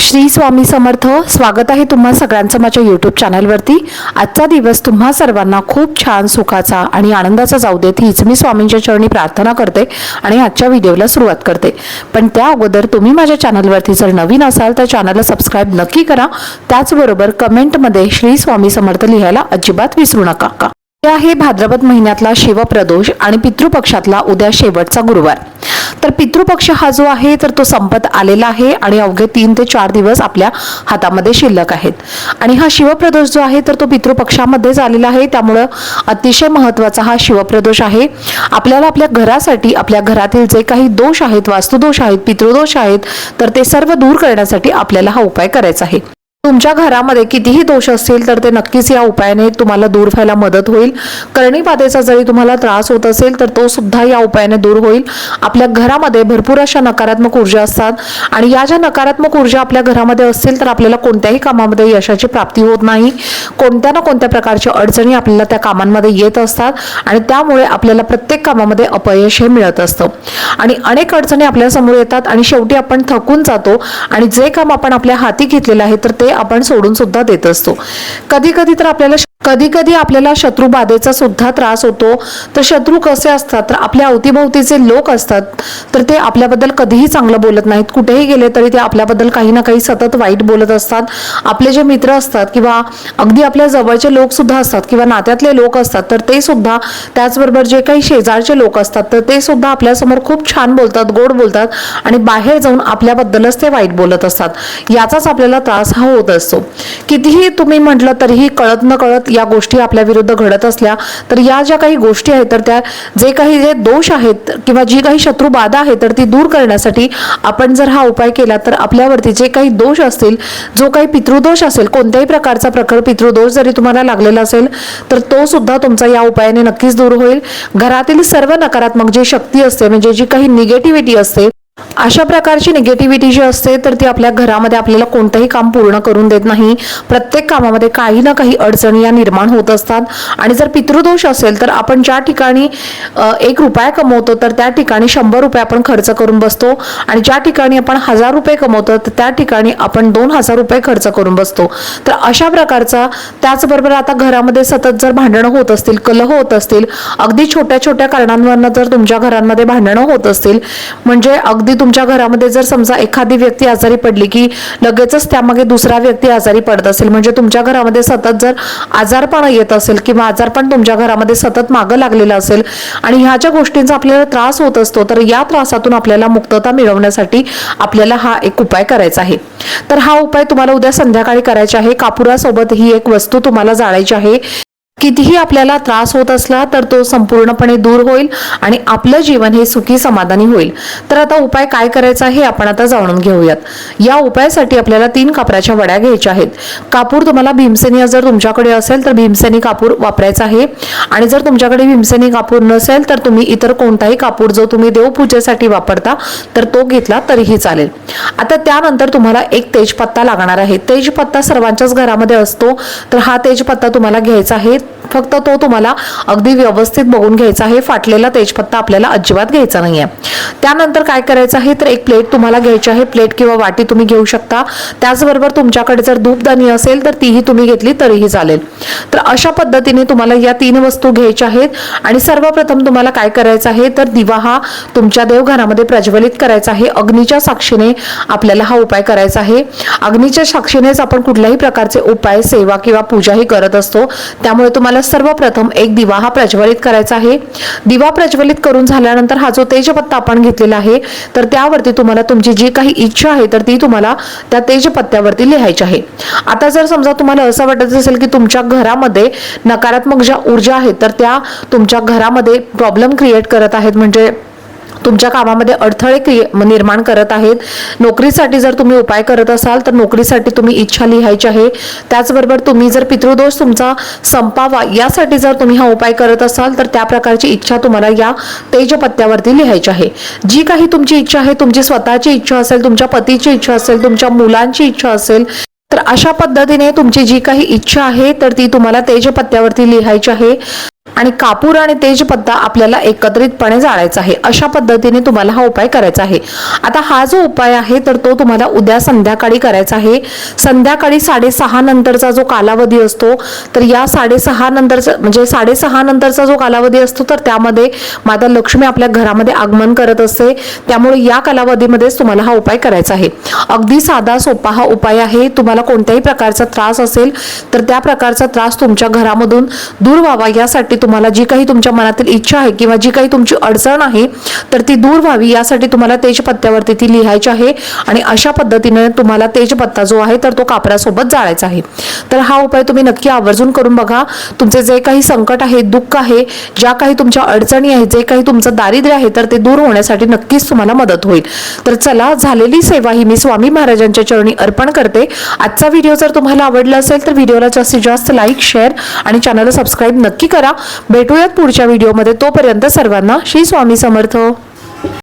श्री स्वामी समर्थ। स्वागत आहे तुम्हा सगळ्यांचं माझ्या यूट्यूब चॅनलवरती। आजचा दिवस तुम्हा सर्वांना खूप छान सुखाचा आणि आनंदाचा जाऊ देत हीच मी स्वामींच्या चरणी प्रार्थना करते आणि आजच्या व्हिडिओला सुरुवात करते। पण त्या अगोदर तुम्ही माझ्या चॅनलवरती जर नवीन असाल तर चॅनलला सबस्क्राइब नक्की करा। त्याचबरोबर कमेंटमध्ये श्री स्वामी समर्थ लिहायला अजिबात विसरू नका। आहे भाद्रपद महिन्यातला शिवप्रदोष आणि पितृपक्षातला उद्या शेवटचा गुरुवार। तर पितृपक्ष हा जो आहे तर तो संपत आलेला आहे आणि अवघे 3 ते 4 दिवस आपल्या हातामध्ये शिल्लक आहेत। आणि हा शिवप्रदोष जो आहे तर तो पितृपक्षामध्येच आलेला आहे, त्यामुळे अतिशय महत्त्वाचा हा शिवप्रदोष आहे। आपल्याला आपल्या घरासाठी आपल्या घरातील जे काही दोष आहेत, वास्तुदोष आहेत, पितृदोष आहेत, तर ते सर्व दूर करण्यासाठी आपल्याला हा उपाय करायचा आहे। तुमच्या घरामध्ये कितीही दोष असतील तर ते नक्कीच या उपायाने तुम्हाला दूर व्हायला मदत होईल। कर्णीबाधेचा जरी तुम्हाला त्रास होत असेल तर तो सुद्धा या उपायाने दूर होईल। आपल्या घरामध्ये भरपूर अशा नकारात्मक ऊर्जा असतात आणि या ज्या नकारात्मक ऊर्जा आपल्या घरामध्ये असतील तर आपल्याला कोणत्याही कामामध्ये यशाची प्राप्ती होत नाही। कोणत्या ना कोणत्या प्रकारच्या अडचणी आपल्याला त्या कामांमध्ये येत असतात आणि त्यामुळे आपल्याला प्रत्येक कामामध्ये अपयश हे मिळत असतं आणि अनेक अडचणी आपल्या समोर येतात आणि शेवटी आपण थकून जातो आणि जे काम आपण आपल्या हाती घेतलेलं आहे तर ते आपण सोडून सुद्धा देत असतो। कधी कधी आपल्याला शत्रू बाधेचा सुद्धा त्रास होतो। तर शत्रू कसे असतात तर आपल्या अवतीभोवतीचे लोक असतात तर ते आपल्याबद्दल कधीही चांगलं बोलत नाहीत। कुठेही गेले तरी ते आपल्याबद्दल काही ना काही सतत वाईट बोलत असतात। आपले जे मित्र असतात किंवा अगदी आपल्या जवळचे लोक सुद्धा असतात किंवा नात्यातले लोक असतात तर ते सुद्धा, त्याचबरोबर जे काही शेजारचे लोक असतात तर ते सुद्धा आपल्यासमोर खूप छान बोलतात, गोड बोलतात आणि बाहेर जाऊन आपल्याबद्दलच ते वाईट बोलत असतात। याचाच आपल्याला त्रास हा होत असतो। कितीही तुम्ही म्हटलं तरीही कळत न कळत या गोष्टी आपल्या विरुद्ध घडत असल्या तर या ज्या काही गोष्टी आहेत तर त्या जे दोष आहेत किंवा जी काही शत्रू बाधा आहे तर ती दूर करण्यासाठी आपण जर हा उपाय केला तर आपल्यावरती जे काही दोष असतील, जो काही पितृदोष असेल, कोणत्याही प्रकारचा पितृदोष जरी तुम्हाला लागलेला असेल तर तो सुद्धा तुमचा या उपायाने नक्कीच दूर होईल। घरातील सर्व नकारात्मक जी शक्ती असते, म्हणजे जी काही निगेटिव्हिटी असते, अशा प्रकारची निगेटिव्हिटी जी असते तर ती आपल्या घरामध्ये आपल्याला कोणतेही काम पूर्ण करून देत नाही। प्रत्येक कामामध्ये काही ना काही अडचणी या निर्माण होत असतात आणि जर पितृदोष असेल तर आपण ज्या ठिकाणी 1 रुपया कमवतो तर त्या ठिकाणी 100 रुपये आपण खर्च करून बसतो आणि ज्या ठिकाणी आपण 1000 रुपये कमवतो तर त्या ठिकाणी आपण 2000 रुपये खर्च करून बसतो। तर अशा प्रकारचा, त्याचबरोबर आता घरामध्ये सतत जर भांडणं होत असतील, कलह होत असतील, अगदी छोट्या छोट्या कारणांवरून जर तुमच्या घरांमध्ये भांडणं होत असतील, म्हणजे अगदी तुमच्या घरामध्ये जर समजा एखादी व्यक्ती आजारी पडली की लगेचच त्यामागे दुसरा व्यक्ती आजारी पडत असेल, म्हणजे तुमच्या घरामध्ये सतत जर आजारपण येत असेल किंवा आजारपण तुमच्या घरामध्ये सतत मागं लागलेलं असेल आणि ह्या ज्या गोष्टींचा आपल्याला त्रास होत असतो तर या त्रासातून आपल्याला मुक्तता मिळवण्यासाठी आपल्याला हा एक उपाय करायचा आहे। तर हा उपाय तुम्हाला उद्या संध्याकाळी करायचा आहे। कापुरासोबत ही एक वस्तू तुम्हाला जाळायची आहे। कितीही आपल्याला त्रास होत असला तर तो संपूर्णपणे दूर होईल आणि आपलं जीवन हे सुखी समाधानी होईल। तर आता उपाय काय करायचा आहे आपण आता जाणून घेऊयात। या उपायासाठी आपल्याला 3 कापराच्या वड्या घ्यायच्या आहेत। कापूर तुम्हाला भीमसेनी जर तुमच्याकडे असेल तर भीमसेनी कापूर वापरायचा आहे आणि जर तुमच्याकडे भीमसेनी कापूर नसेल तर तुम्ही इतर कोणताही कापूर जो तुम्ही देवपूजेसाठी वापरता तर तो घेतला तरीही चालेल। आता त्यानंतर तुम्हाला एक तेजपत्ता लागणार आहे। तेजपत्ता सर्वांच्याच घरामध्ये असतो तर हा तेजपत्ता तुम्हाला घ्यायचा आहे। फक्त तो तुम्हाला अगदी व्यवस्थित बघून घ्यायचा आहे। फाटलेला तेजपत्ता आपल्याला अजिबात घ्यायचा नाहीये। त्यानंतर काय करायचं आहे तर एक प्लेट तुम्हाला घ्यायची आहे। प्लेट किंवा वाटी तुम्ही घेऊ शकता। त्याचबरोबर तुमच्याकडे जर धूपदाणी असेल तर तीही तुम्ही घेतली तरीही चालेल। तर अशा पद्धतीने तुम्हाला या 3 वस्तू घ्यायच्या आहेत आणि सर्वप्रथम तुम्हाला काय करायचं आहे तर दिवा हा तुमच्या देवघरामध्ये प्रज्वलित करायचा आहे। अग्नीच्या साक्षीने आपल्याला हा उपाय करायचा आहे। अग्नीच्या साक्षीनेच आपण कुठल्याही प्रकारचे उपाय, सेवा किंवा पूजाही करत असतो, त्यामुळे तुम्हाला सर्वप्रथम एक दिवा हा प्रज्वलित करायचा आहे। दिवा प्रज्वलित करून झाल्यानंतर हा जो तेजपत्ता आपण घेतलेला आहे तर त्यावरती तुम्हाला तुमची जी काही इच्छा आहे तर ती तुम्हाला त्या तेजपत्त्यावरती लिहायची आहे। आता जर समजा तुम्हाला असं वाटत असेल की तुमच्या घरामध्ये नकारात्मक ज्या ऊर्जा आहेत तर त्या तुमच्या घरामध्ये प्रॉब्लेम क्रिएट करत आहेत, म्हणजे तुमच्या कामामध्ये अडथळे निर्माण करत आहेत, नोकरीसाठी जर तुम्ही उपाय करत असाल तर नोकरीसाठी तुम्ही इच्छा लिहायची आहे। त्याचबरोबर तुम्ही जर पितृदोष तुमचा संपावा यासाठी जर तुम्ही हा उपाय करत असाल तर त्या प्रकारची इच्छा तुम्हाला या तेजपत्त्यावरती लिहायची आहे। जी काही तुमची इच्छा आहे, तुमची स्वतःची इच्छा असेल, तुमच्या पतीची इच्छा असेल, तुमच्या मुलांची इच्छा असेल, तर अशा पद्धतीने तुमची जी काही इच्छा आहे तर ती तुम्हाला तेजपत्त्यावरती लिहायची आहे। आणि कापूर आणि तेजपत्ता आपल्याला एकत्रितपणे जाळायचा आहे. अशा पद्धतीने तुम्हाला हा उपाय करायचा आहे. आता हा जो उपाय आहे तर तो तुम्हाला उद्या संध्याकाळी करायचा आहे. संध्याकाळी 6:30 नंतरचा जो कालावधी असतो तर या 6:30 नंतरचा म्हणजे 6:30 नंतरचा जो कालावधी असतो तर त्यामध्ये माता लक्ष्मी आपल्या घरामध्ये आगमन करत असते. त्यामुळे या कालावधीमध्येच तुम्हाला हा उपाय करायचा आहे. अगदी साधा सोपा हा उपाय आहे. तुम्हाला कोणत्याही प्रकारचा त्रास असेल तर त्या प्रकारचा त्रास तुमच्या घरामधून दूर व्हावा यासाठी तुम्हाला जी काही तुमच्या मनातील इच्छा आहे किंवा जी काही तुमची अडचण आहे तर ती दूर व्हावी यासाठी तुम्हाला तेजपत्त्यावरती ती लिहायची आहे आणि अशा पद्धतीने तुम्हाला तेजपत्ता जो आहे तर तो कापरासोबत जाळायचा आहे. तर हा उपाय तुम्ही नक्की आवर्जून करून बघा. तुमचे जे काही संकट आहे, दुःख आहे, ज्या काही तुमच्या अडचणी आहेत, जे काही तुमचं दारिद्र्य आहे तर ते दूर होण्यासाठी नक्कीच तुम्हाला मदत होईल. तर चला, झालेली सेवा ही मी स्वामी महाराजांच्या चरणी अर्पण करते. आजचा व्हिडिओ जर तुम्हाला आवडला असेल तर व्हिडिओला जास्तीत जास्त लाईक, शेअर आणि चॅनलला सबस्क्राईब नक्की करा. भेटूयात पुढच्या व्हिडिओमध्ये. तोपर्यंत सर्वांना श्री स्वामी समर्थ.